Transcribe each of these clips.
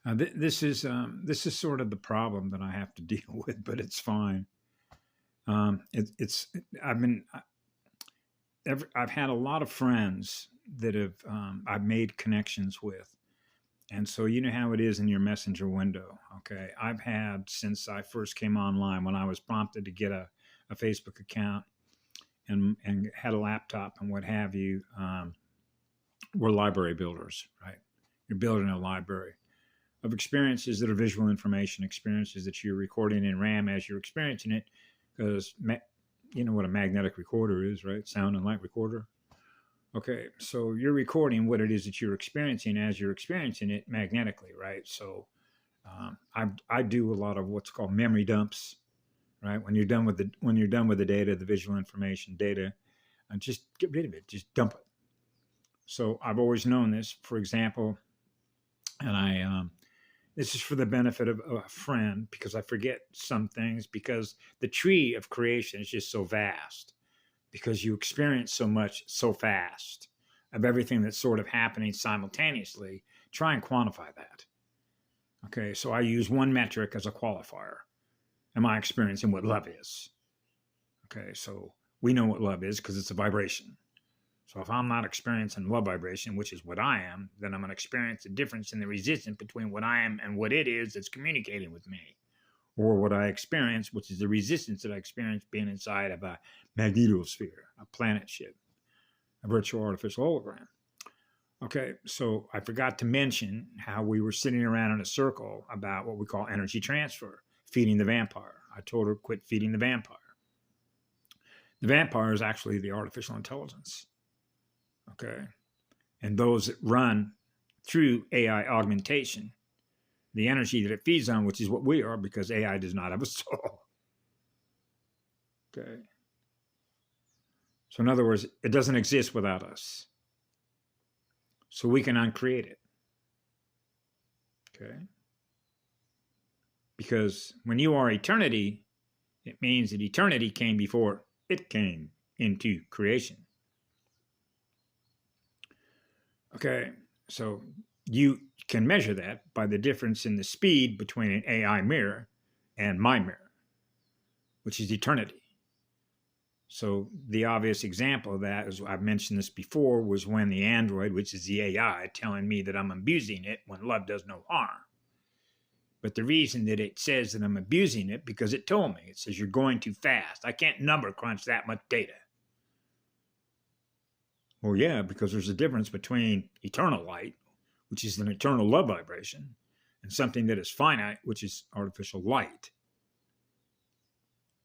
This is sort of the problem that I have to deal with, but it's fine. It's I've been I've had a lot of friends that have I've made connections with, and so you know how it is in your messenger window. Okay, I've had since I first came online when I was prompted to get a Facebook account and had a laptop and what have you. We're library builders, right? You're building a library of experiences that are visual information, experiences that you're recording in RAM as you're experiencing it, because you know what a magnetic recorder is, right? Sound and light recorder. Okay, so you're recording what it is that you're experiencing as you're experiencing it magnetically, right? So I do a lot of what's called memory dumps, right? When you're done with the data, the visual information data, and just get rid of it, just dump it. So I've always known this, for example, and this is for the benefit of a friend because I forget some things because the tree of creation is just so vast because you experience so much so fast of everything that's sort of happening simultaneously. Try and quantify that. Okay, so I use one metric as a qualifier. Am I experiencing what love is? Okay, so we know what love is because it's a vibration. So if I'm not experiencing love vibration, which is what I am, then I'm going to experience a difference in the resistance between what I am and what it is that's communicating with me. Or what I experience, which is the resistance that I experience being inside of a magnetosphere, a planet ship, a virtual artificial hologram. Okay, so I forgot to mention how we were sitting around in a circle about what we call energy transfer, feeding the vampire. I told her quit feeding the vampire. The vampire is actually the artificial intelligence. Okay, and those that run through AI augmentation, the energy that it feeds on, which is what we are, because AI does not have a soul. Okay, so in other words, it doesn't exist without us, so we can uncreate it. Okay, because when you are eternity, it means that eternity came before it came into creation. Okay, so you can measure that by the difference in the speed between an AI mirror and my mirror, which is eternity. So the obvious example of that, as I've mentioned this before, was when the android, which is the AI, telling me that I'm abusing it when love does no harm. But the reason that it says that I'm abusing it, because it told me, it says you're going too fast. I can't number crunch that much data. Well, yeah, because there's a difference between eternal light, which is an eternal love vibration, and something that is finite, which is artificial light.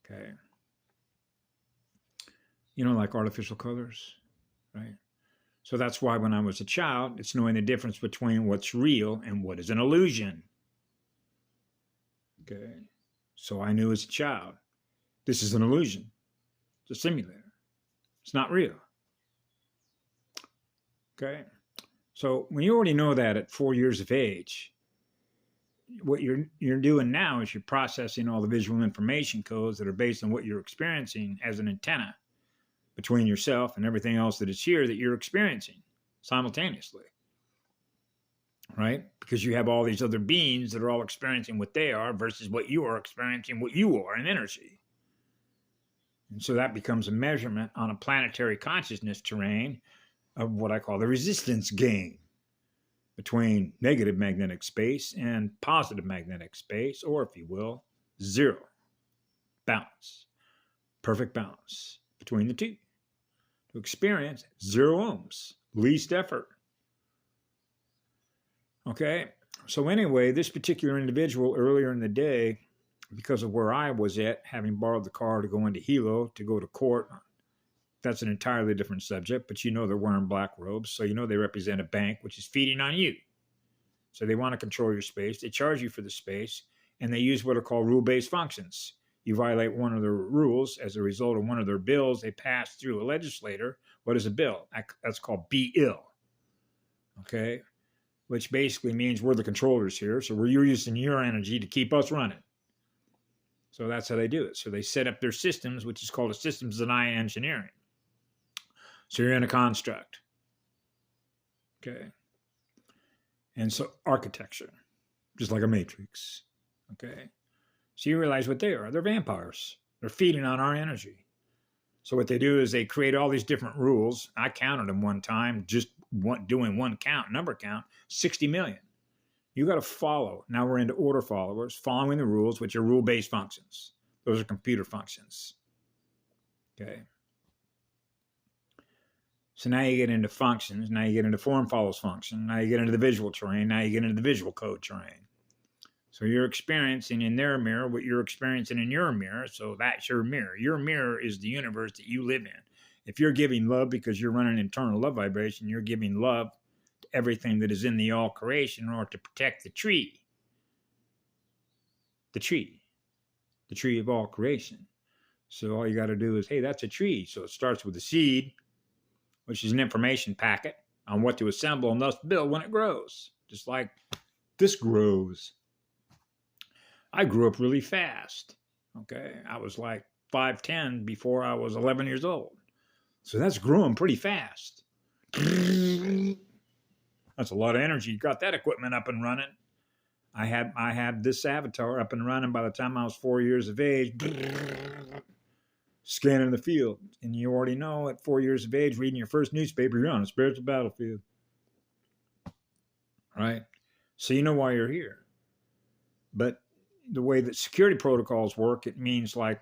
Okay. You know, like artificial colors, right? So that's why when I was a child, it's knowing the difference between what's real and what is an illusion. Okay. So I knew as a child, this is an illusion. It's a simulator. It's not real. Okay. So when you already know that at 4 years of age, what you're doing now is you're processing all the visual information codes that are based on what you're experiencing as an antenna between yourself and everything else that is here that you're experiencing simultaneously. Right? Because you have all these other beings that are all experiencing what they are versus what you are experiencing, what you are in energy. And so that becomes a measurement on a planetary consciousness terrain of what I call the resistance game between negative magnetic space and positive magnetic space, or if you will, zero. Balance. Perfect balance between the two. To experience 0 ohms, least effort. Okay, so anyway, this particular individual earlier in the day, because of where I was at, having borrowed the car to go into Hilo to go to court, that's an entirely different subject, but you know they're wearing black robes, so you know they represent a bank which is feeding on you. So they want to control your space. They charge you for the space, and they use what are called rule-based functions. You violate one of their rules as a result of one of their bills they pass through a legislator. What is a bill? That's called be ill. Okay, which basically means we're the controllers here, so we're using your energy to keep us running. So that's how they do it. So they set up their systems, which is called a systems design engineering. So you're in a construct. Okay. And so architecture. just like a matrix. Okay. So you realize what they are. They're vampires. They're feeding on our energy. So what they do is they create all these different rules. I counted them one time, just doing one count, number count, 60 million. You got to follow. Now we're into order followers, following the rules, which are rule-based functions. Those are computer functions. Okay. So now you get into functions. Now you get into form follows function. Now you get into the visual terrain. Now you get into the visual code terrain. So you're experiencing in their mirror what you're experiencing in your mirror. So that's your mirror. Your mirror is the universe that you live in. If you're giving love because you're running internal love vibration, you're giving love to everything that is in the all creation in order to protect the tree. The tree of all creation. So all you got to do is, hey, that's a tree. So it starts with a seed, which is an information packet on what to assemble and thus build when it grows. Just like this grows. I grew up really fast. Okay. I was like 5'10" before I was 11 years old. So that's growing pretty fast. That's a lot of energy. You got that equipment up and running. I had this avatar up and running by the time I was 4 years of age. Scanning the field. And you already know at 4 years of age, reading your first newspaper, you're on a spiritual battlefield. Right? So you know why you're here. But the way that security protocols work, it means like